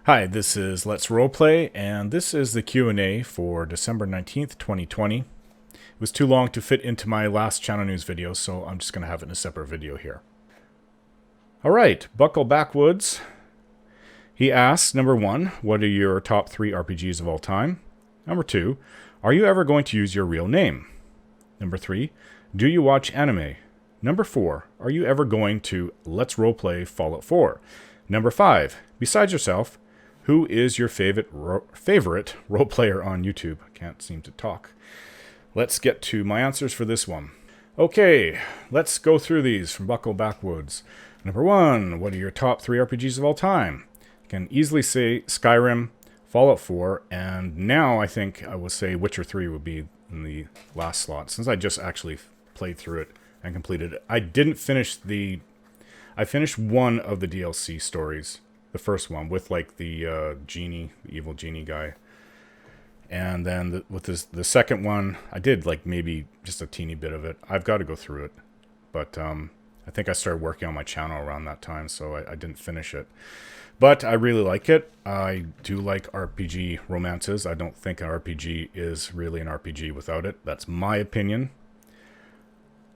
Hi, this is Let's Roleplay, and this is the Q&A for December 19th, 2020. It was too long to fit into my last channel news video, so I'm just going to have it in a separate video here. Alright, Buckle Backwoods. He asks, number 1, what are your top 3 RPGs of all time? Number 2, are you ever going to use your real name? Number 3, do you watch anime? Number 4, are you ever going to Let's Roleplay Fallout 4? Number 5, besides yourself, who is your favorite role player on YouTube? I can't seem to talk. Let's get to my answers for this one. Okay, let's go through these from Buckle Backwoods. Number 1, what are your top 3 RPGs of all time? I can easily say Skyrim, Fallout 4, and now I think I will say Witcher 3 would be in the last slot, since I just actually played through it and completed it. I finished one of the DLC stories. The first one with like the genie, the evil genie guy, and then with the second one, I did like maybe just a teeny bit of it. I've got to go through it, but I think I started working on my channel around that time, so I didn't finish it. But I really like it. I do like RPG romances. I don't think an RPG is really an RPG without it. That's my opinion.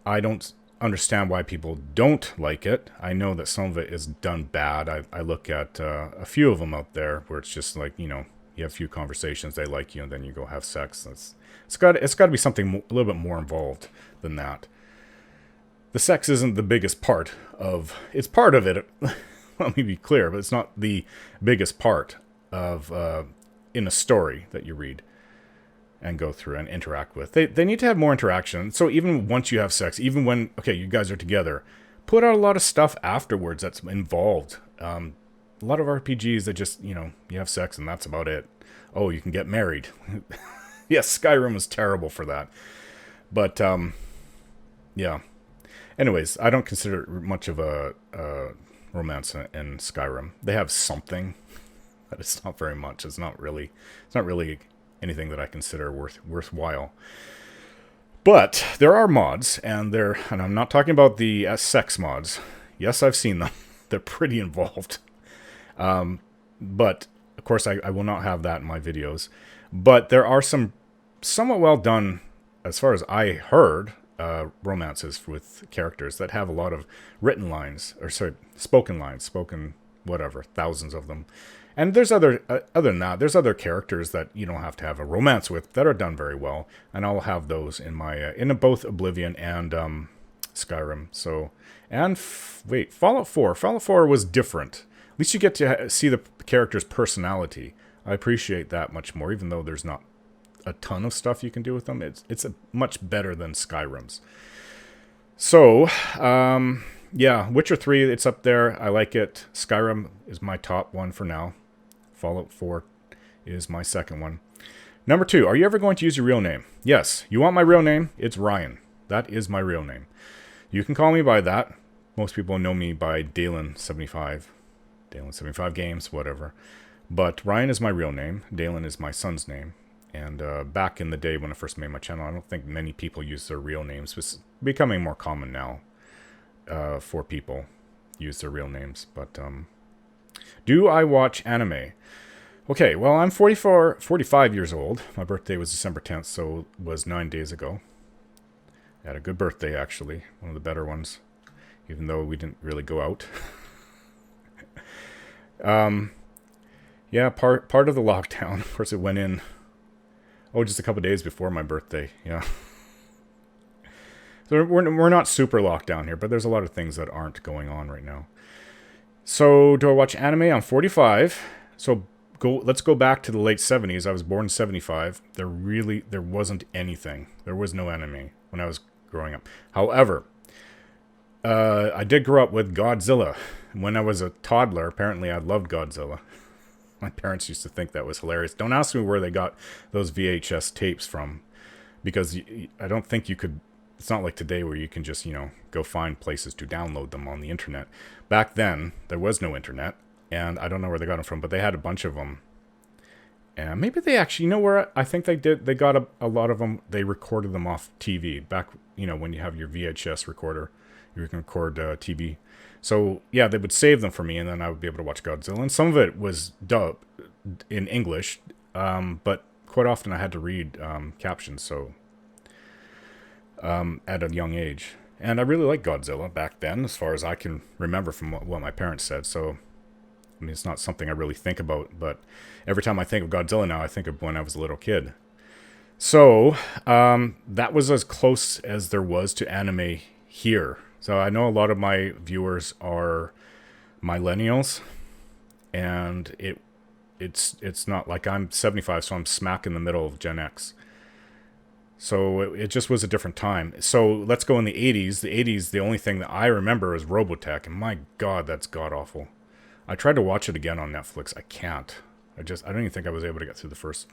I don't understand why people don't like it. I know that some of it is done bad. I look at a few of them out there where it's just like, you have a few conversations, they like you, and then you go have sex. It's got to be something a little bit more involved than that. The sex isn't the biggest part of it's part of it. Let me be clear, but it's not the biggest part of in a story that you read and go through and interact with. They need to have more interaction. So even once you have sex, even when, okay, you guys are together, put out a lot of stuff afterwards that's involved. A lot of RPGs that just, you have sex and that's about it. Oh, you can get married. Yes, Skyrim was terrible for that. But, yeah. Anyways, I don't consider it much of a romance in Skyrim. They have something, but it's not very much. It's not really anything that I consider worthwhile. But there are mods, and I'm not talking about the sex mods. Yes, I've seen them. They're pretty involved. But of course, I will not have that in my videos. But there are some somewhat well done, as far as I heard, romances with characters that have a lot of written lines, or sorry, spoken lines, whatever, thousands of them. And there's other than that, there's other characters that you don't have to have a romance with that are done very well, and I'll have those in my in both Oblivion and Skyrim. So, and wait, Fallout 4 was different. At least you get to see the character's personality. I appreciate that much more, even though there's not a ton of stuff you can do with them. It's much better than Skyrim's. So, yeah, Witcher 3, it's up there. I like it. Skyrim is my top one for now. Fallout 4 is my second one. Number 2, are you ever going to use your real name? Yes. You want my real name? It's Ryan. That is my real name. You can call me by that. Most people know me by Dalen75. Dalen75 Games, whatever. But Ryan is my real name. Dalen is my son's name. And back in the day when I first made my channel, I don't think many people use their real names. It's becoming more common now for people use their real names. But do I watch anime? Okay, well, I'm 45 years old. My birthday was December 10th, so it was 9 days ago. I had a good birthday, actually. One of the better ones, even though we didn't really go out. Yeah, part of the lockdown. Of course, it went in, just a couple days before my birthday. Yeah. So we're not super locked down here, but there's a lot of things that aren't going on right now. So, do I watch anime? I'm 45. So, let's go back to the late 70s. I was born in 75. There wasn't anything. There was no anime when I was growing up. However, I did grow up with Godzilla. When I was a toddler, apparently I loved Godzilla. My parents used to think that was hilarious. Don't ask me where they got those VHS tapes from, because I don't think you could. It's not like today where you can just, go find places to download them on the internet. Back then, there was no internet, and I don't know where they got them from, but they had a bunch of them. And maybe they actually, where I think they did, they got a lot of them, they recorded them off TV. Back, when you have your VHS recorder, you can record TV So yeah, they would save them for me, and then I would be able to watch Godzilla. And some of it was dubbed in English, but quite often I had to read captions. So at a young age, and I really liked Godzilla back then, as far as I can remember from what my parents said. So I mean, it's not something I really think about, but every time I think of Godzilla now, I think of when I was a little kid. So that was as close as there was to anime here. So I know a lot of my viewers are millennials, and it's not like I'm 75, so I'm smack in the middle of Gen X. So it just was a different time. So let's go in the 80s. The 80s, the only thing that I remember is Robotech, and my God, that's god awful. I tried to watch it again on Netflix. I can't. I don't even think I was able to get through the first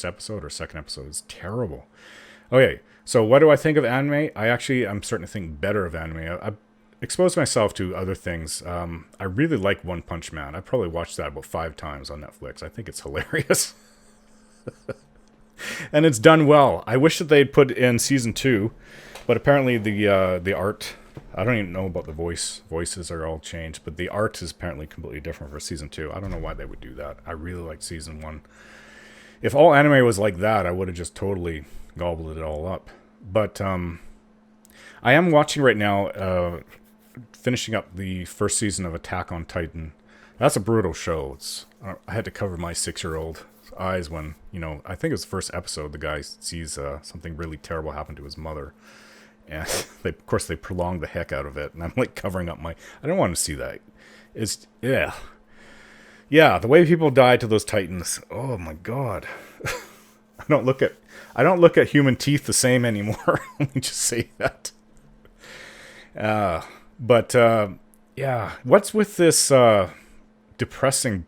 episode or second episode. It's terrible. Okay, so what do I think of anime? I'm starting to think better of anime. I exposed myself to other things. I really like One Punch Man. I probably watched that about 5 times on Netflix. I think it's hilarious. And it's done well. I wish that they'd put in season 2, but apparently the art, I don't even know about the voices are all changed, but the art is apparently completely different for season 2. I don't know why they would do that. I really liked season 1. If all anime was like that, I would have just totally gobbled it all up. But I am watching right now, finishing up the first season of Attack on Titan. That's a brutal show. I had to cover my 6-year-old eyes when, I think it was the first episode, the guy sees something really terrible happen to his mother. And of course they prolonged the heck out of it. And I'm like covering up I don't want to see that. Yeah. Yeah, the way people die to those Titans. Oh my God. I don't look at human teeth the same anymore. Let me just say that. Yeah, what's with this depressing?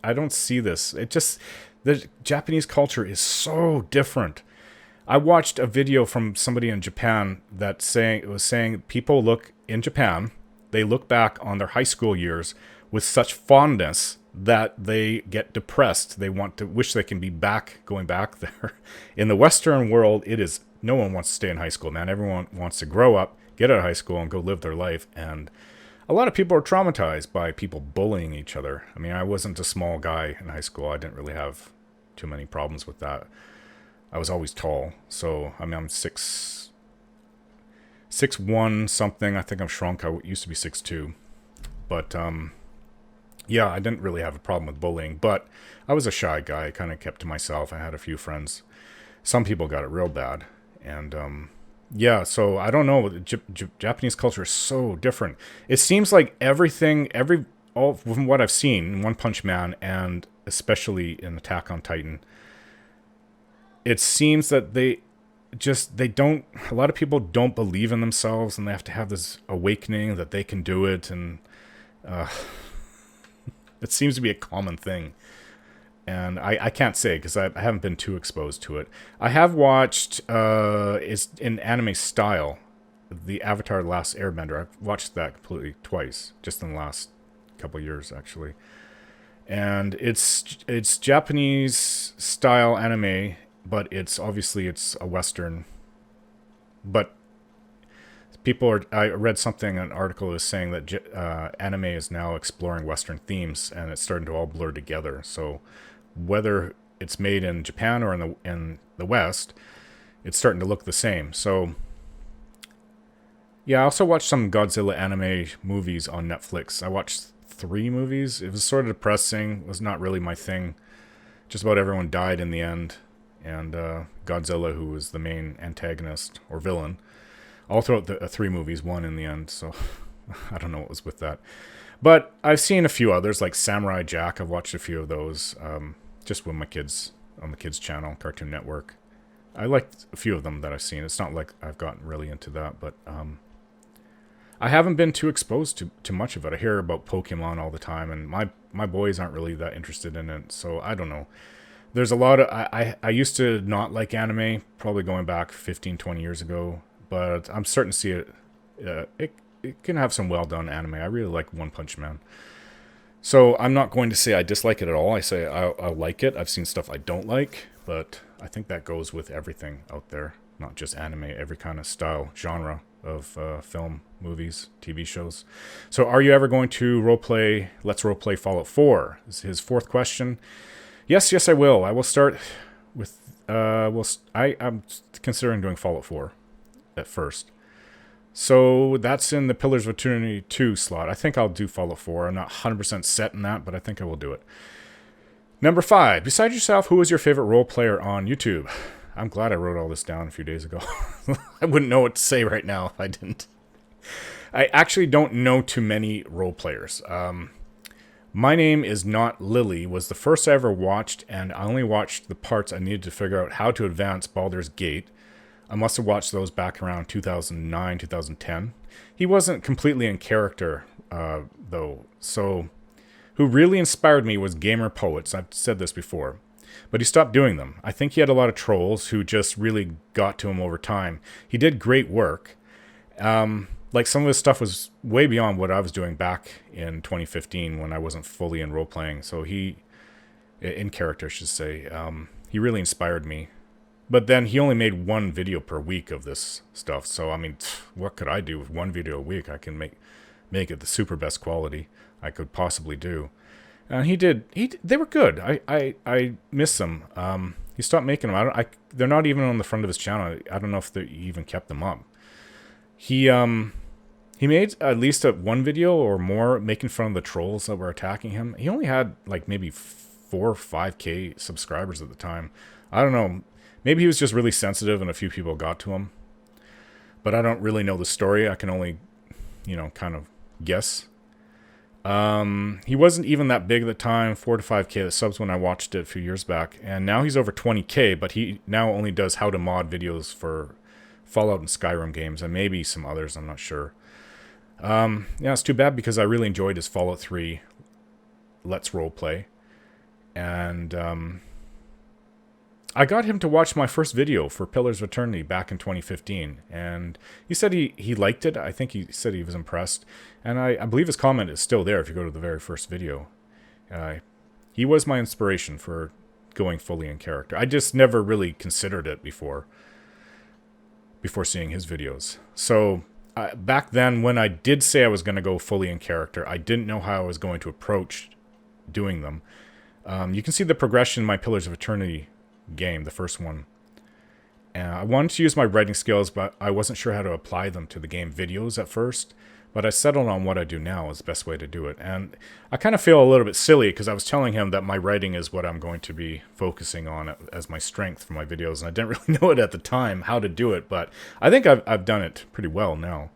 I don't see this. The Japanese culture is so different. I watched a video from somebody in Japan that was saying people look in Japan, they look back on their high school years with such fondness that they get depressed. They want to wish they can be going back there. In the Western world, no one wants to stay in high school, man. Everyone wants to grow up, get out of high school, and go live their life. And a lot of people are traumatized by people bullying each other. I mean, I wasn't a small guy in high school. I didn't really have too many problems with that. I was always tall. So, I mean, I'm 6'1" something. I think I'm shrunk. I used to be 6'2". But, yeah, I didn't really have a problem with bullying. But I was a shy guy. I kind of kept to myself. I had a few friends. Some people got it real bad. And, yeah, so I don't know. Japanese culture is so different. It seems like all from what I've seen in One Punch Man and especially in Attack on Titan, it seems that a lot of people don't believe in themselves and they have to have this awakening that they can do it. And it seems to be a common thing. And I can't say because I haven't been too exposed to it. I have watched, is in anime style, the Avatar: The Last Airbender. I've watched that completely twice, just in the last couple of years, actually. And it's Japanese style anime, but it's a Western. But I read an article is saying that anime is now exploring Western themes, and it's starting to all blur together. So whether it's made in Japan or in the West, it's starting to look the same. So yeah, I also watched some Godzilla anime movies on Netflix. I watched 3 movies. It was sort of depressing. It was not really my thing. Just about everyone died in the end. And Godzilla, who was the main antagonist or villain, all throughout the 3 movies, won in the end. So I don't know what was with that. But I've seen a few others, like Samurai Jack. I've watched a few of those, just with my kids, on the kids' channel, Cartoon Network. I liked a few of them that I've seen. It's not like I've gotten really into that, but I haven't been too exposed to much of it. I hear about Pokemon all the time, and my boys aren't really that interested in it, so I don't know. There's a lot of... I used to not like anime, probably going back 15, 20 years ago, but I'm starting to see it. It can have some well-done anime. I really like One Punch Man. So I'm not going to say I dislike it at all. I say I like it. I've seen stuff I don't like, but I think that goes with everything out there. not just anime, every kind of style, genre of film, movies, TV shows. So are you ever going to roleplay, let's roleplay Fallout 4? This is his fourth question. Yes, I will. I will start with, I'm considering doing Fallout 4 at first. So that's in the Pillars of Eternity 2 slot. I think I'll do Fallout 4. I'm not 100% set in that, but I think I will do it. Number 5. Besides yourself, who is your favorite role player on YouTube? I'm glad I wrote all this down a few days ago. I wouldn't know what to say right now if I didn't. I actually don't know too many role players. My Name Is Not Lily was the first I ever watched, and I only watched the parts I needed to figure out how to advance Baldur's Gate. I must have watched those back around 2009, 2010. He wasn't completely in character, though, so who really inspired me was Gamer Poets. I've said this before. But he stopped doing them. I think he had a lot of trolls who just really got to him over time. He did great work. Like some of his stuff was way beyond what I was doing back in 2015 when I wasn't fully in role-playing. So in character, I should say, he really inspired me. But then he only made one video per week of this stuff. So, I mean, what could I do with one video a week? I can make it the super best quality I could possibly do. And they were good. I miss them. He stopped making them. They're not even on the front of his channel. I don't know if they even kept them up. He made at least one video or more making fun of the trolls that were attacking him. He only had like maybe 4 or 5K subscribers at the time. I don't know. Maybe he was just really sensitive and a few people got to him. But I don't really know the story. I can only, kind of guess. He wasn't even that big at the time, 4 to 5K the subs when I watched it a few years back. And now he's over 20K, but he now only does how to mod videos for Fallout and Skyrim games and maybe some others, I'm not sure. It's too bad because I really enjoyed his Fallout 3 Let's Roleplay. And I got him to watch my first video for Pillars of Eternity back in 2015, and he said he liked it. I think he said he was impressed, and I believe his comment is still there if you go to the very first video. He was my inspiration for going fully in character. I just never really considered it before seeing his videos. So back then, when I did say I was going to go fully in character, I didn't know how I was going to approach doing them. You can see the progression in my Pillars of Eternity game, the first one. I wanted to use my writing skills, but I wasn't sure how to apply them to the game videos at first. But I settled on what I do now is the best way to do it. And I kind of feel a little bit silly because I was telling him that my writing is what I'm going to be focusing on as my strength for my videos. And I didn't really know it at the time how to do it, but I think I've done it pretty well now.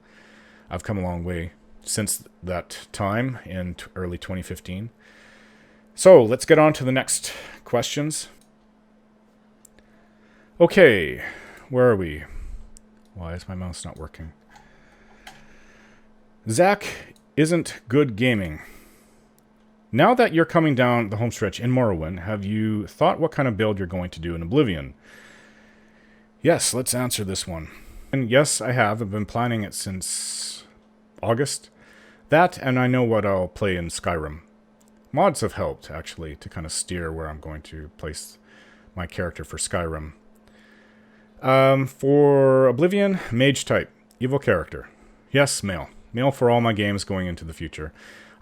I've come a long way since that time in early 2015. So let's get on to the next questions. Okay, where are we? Why is my mouse not working? Zach isn't good gaming. Now that you're coming down the homestretch in Morrowind, have you thought what kind of build you're going to do in Oblivion? Yes, let's answer this one. And yes, I have. I've been planning it since August. That, and I know what I'll play in Skyrim. Mods have helped, actually, to kind of steer where I'm going to place my character for Skyrim. For Oblivion, mage type, evil character. Yes, male. Male for all my games going into the future.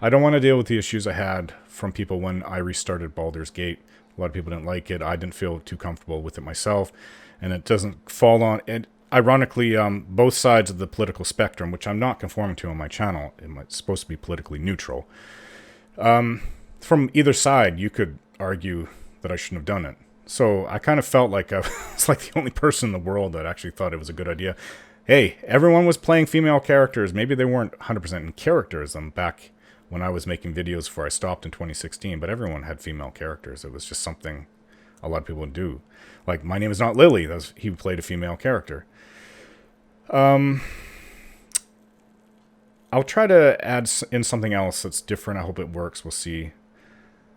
I don't want to deal with the issues I had from people when I restarted Baldur's Gate. A lot of people didn't like it. I didn't feel too comfortable with it myself. And it doesn't fall on... it. Ironically, both sides of the political spectrum, which I'm not conforming to on my channel, it's supposed to be politically neutral. From either side, you could argue that I shouldn't have done it. So I kind of felt like I was like the only person in the world that actually thought it was a good idea. Hey, everyone was playing female characters. Maybe they weren't 100% in characterism back when I was making videos before I stopped in 2016, but everyone had female characters. It was just something a lot of people would do. Like, My Name Is Not Lily. He played a female character. I'll try to add in something else that's different. I hope it works. We'll see.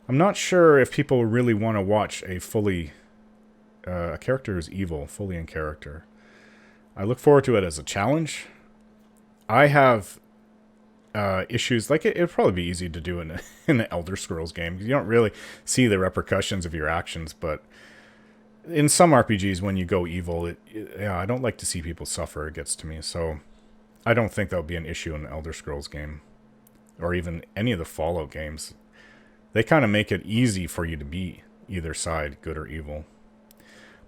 I'm not sure if people really want to watch a character who's evil, fully in character. I look forward to it as a challenge. I have issues, like it'd probably be easy to do in an Elder Scrolls game. You don't really see the repercussions of your actions, but in some RPGs, when you go evil, yeah, I don't like to see people suffer. It gets to me. So I don't think that would be an issue in the Elder Scrolls game, or even any of the Fallout games. They kind of make it easy for you to be either side, good or evil.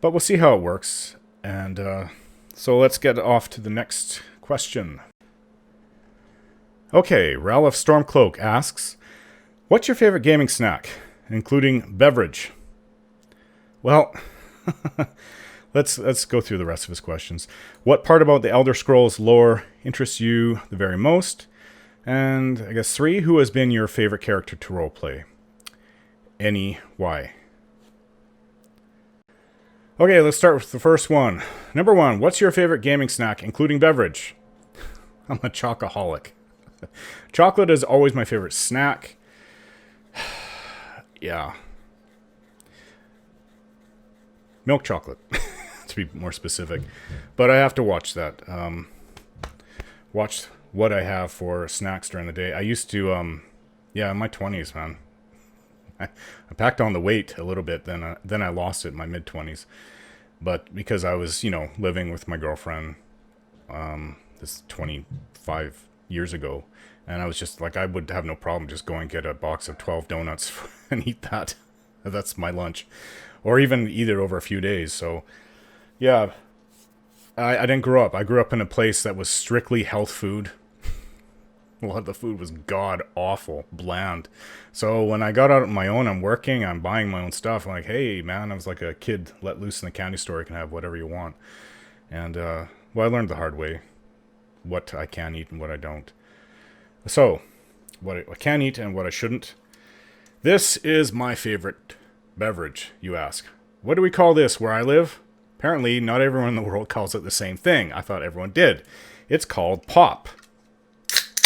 But we'll see how it works. And so let's get off to the next question. Okay, Ralph Stormcloak asks, what's your favorite gaming snack, including beverage? Well, let's go through the rest of his questions. What part about the Elder Scrolls lore interests you the very most? And I guess 3, who has been your favorite character to roleplay? Any, why? Okay, let's start with the first one. Number 1, what's your favorite gaming snack, including beverage? I'm a chocoholic. Chocolate is always my favorite snack. Yeah. Milk chocolate, to be more specific. But I have to watch that. Watch what I have for snacks during the day. I used to, yeah, in my 20s, man. I packed on the weight a little bit, then I lost it in my mid-20s. But because I was, living with my girlfriend, this 25 years ago, and I was just like, I would have no problem just going get a box of 12 donuts and eat that. That's my lunch. Or even eat it over a few days. So, yeah, I didn't grow up. I grew up in a place that was strictly health food. A lot of the food was god-awful, bland. So when I got out on my own, I'm working, I'm buying my own stuff. I'm like, hey, man, I was like a kid let loose in the candy store. You can have whatever you want. And, well, I learned the hard way what I can eat and what I don't. So, what I can eat and what I shouldn't. This is my favorite beverage, you ask. What do we call this where I live? Apparently, not everyone in the world calls it the same thing. I thought everyone did. It's called pop.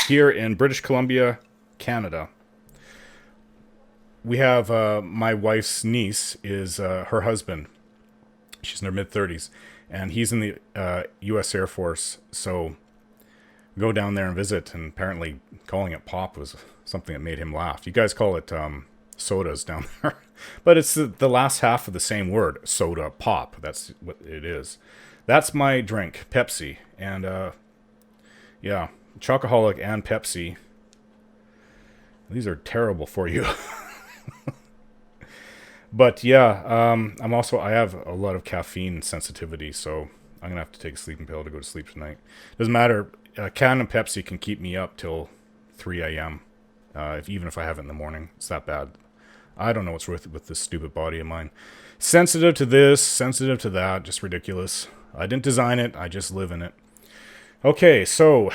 Here in British Columbia, Canada. We have my wife's niece is her husband. She's in her mid-30s. And he's in the U.S. Air Force. So go down there and visit. And apparently calling it pop was something that made him laugh. You guys call it sodas down there. But it's the last half of the same word. Soda, pop. That's what it is. That's my drink, Pepsi. And, yeah, chocoholic and Pepsi. These are terrible for you. But, yeah, I have a lot of caffeine sensitivity, so I'm going to have to take a sleeping pill to go to sleep tonight. Doesn't matter. A can of Pepsi can keep me up till 3 a.m., even if I have it in the morning. It's that bad. I don't know what's with this stupid body of mine. Sensitive to this, sensitive to that, just ridiculous. I didn't design it, I just live in it. Okay, so,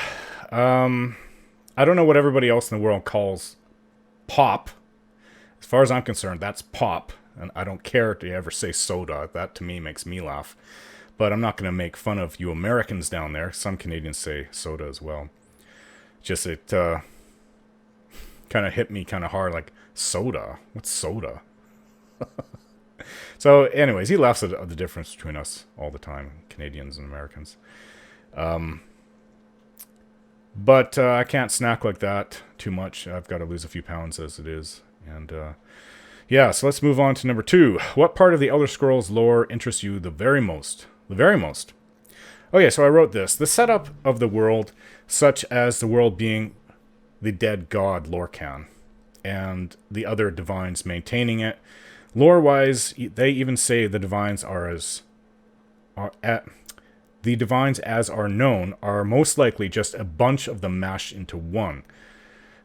I don't know what everybody else in the world calls pop. As far as I'm concerned, that's pop. And I don't care if you ever say soda. That, to me, makes me laugh. But I'm not going to make fun of you Americans down there. Some Canadians say soda as well. Just it kind of hit me kind of hard, like, soda? What's soda? So, anyways, he laughs at the difference between us all the time, Canadians and Americans. But I can't snack like that too much. I've got to lose a few pounds as it is. And, yeah, so let's move on to number 2. What part of the Elder Scrolls lore interests you the very most? The very most. Okay, so I wrote this. The setup of the world, such as the world being the dead god Lorcan, and the other divines maintaining it. Lore-wise, they even say the divines the divines as are known are most likely just a bunch of them mashed into one.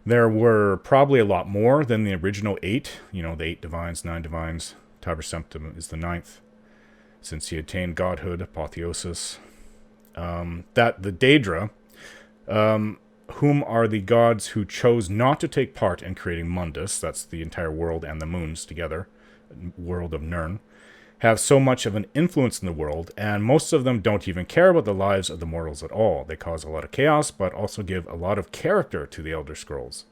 There were probably a lot more than the original 8. The 8 divines, 9 divines. Tiber Septim is the 9th, since he attained godhood, apotheosis. That the Daedra, whom are the gods who chose not to take part in creating Mundus, that's the entire world and the moons together, world of Nirn, have so much of an influence in the world, and most of them don't even care about the lives of the mortals at all. They cause a lot of chaos, but also give a lot of character to the Elder Scrolls.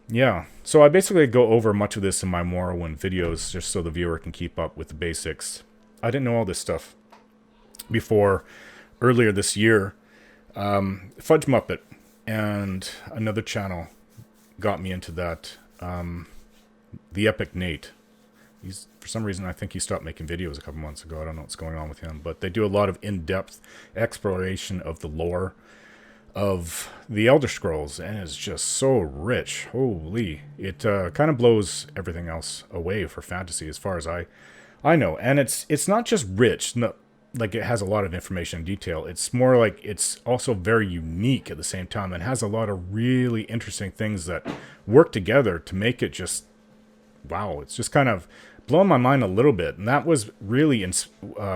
Yeah, so I basically go over much of this in my Morrowind videos, just so the viewer can keep up with the basics. I didn't know all this stuff before earlier this year. Fudge Muppet and another channel got me into that. The Epic Nate. He's for some reason I think he stopped making videos a couple months ago. I don't know what's going on with him, but they do a lot of in-depth exploration of the lore of the Elder Scrolls, and it's just so rich. Holy, it kind of blows everything else away for fantasy, as far as I know. And it's not just rich, no, like it has a lot of information and detail. It's more like it's also very unique at the same time, and has a lot of really interesting things that work together to make it just wow. It's just kind of blown my mind a little bit, and that was really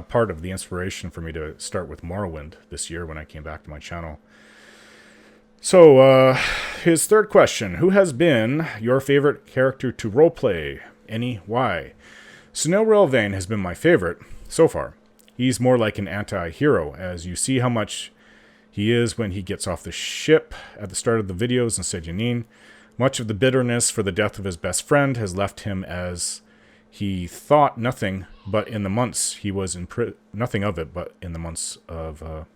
part of the inspiration for me to start with Morrowind this year when I came back to my channel. So, his third question: who has been your favorite character to roleplay? Any? Why? Sunil Relvain has been my favorite so far. He's more like an anti-hero, as you see how much he is when he gets off the ship at the start of the videos in Sejanine. Much of the bitterness for the death of his best friend has left him, as he thought nothing but in the months he was in nothing of it, but in the months of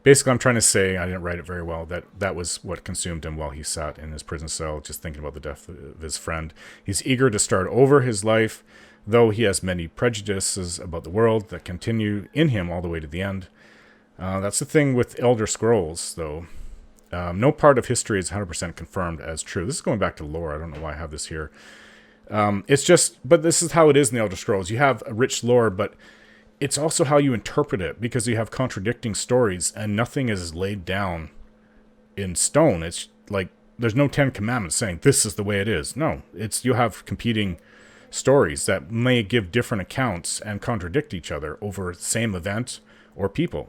basically, I'm trying to say, I didn't write it very well, that was what consumed him while he sat in his prison cell, just thinking about the death of his friend. He's eager to start over his life, though he has many prejudices about the world that continue in him all the way to the end. That's the thing with Elder Scrolls, though. No part of history is 100% confirmed as true. This is going back to lore. I don't know why I have this here. It's just, but this is how it is in the Elder Scrolls. You have a rich lore, but it's also how you interpret it, because you have contradicting stories and nothing is laid down in stone. It's like there's no 10 commandments saying this is the way it is. No, it's you have competing stories that may give different accounts and contradict each other over the same event or people.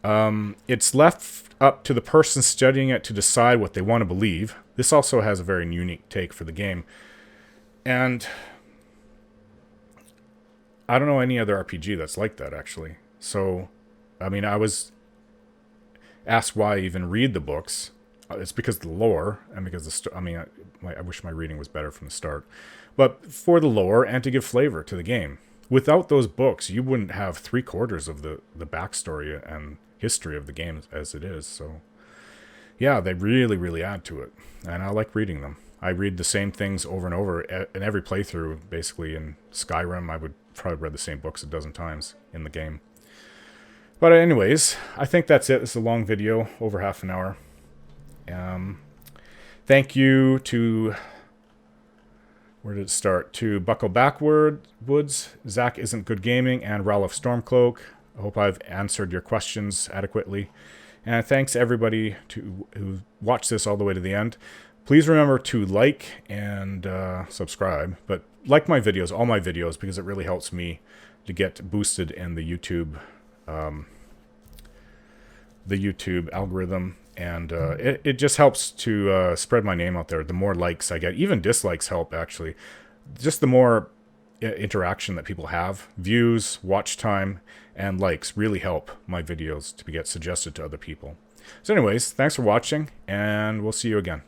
It's left up to the person studying it to decide what they want to believe. This also has a very unique take for the game. And I don't know any other RPG that's like that, actually. So, I mean, I was asked why I even read the books. It's because of the lore, and because I wish my reading was better from the start. But for the lore and to give flavor to the game. Without those books, you wouldn't have 3/4 of the backstory and history of the game as it is. So, yeah, they really, really add to it. And I like reading them. I read the same things over and over in every playthrough, basically. In Skyrim, I would probably read the same books a dozen times in the game. But anyways, I think that's it. This is a long video, over half an hour. Thank you to, where did it start? To Buckle Backwoods, Zach Isn't Good Gaming, and Ralph Stormcloak. I hope I've answered your questions adequately. And thanks everybody who watched this all the way to the end. Please remember to like and subscribe, but like my videos, all my videos, because it really helps me to get boosted in the YouTube algorithm, and it just helps to spread my name out there. The more likes I get, even dislikes help actually. Just the more interaction that people have, views, watch time, and likes really help my videos to get suggested to other people. So anyways, thanks for watching, and we'll see you again.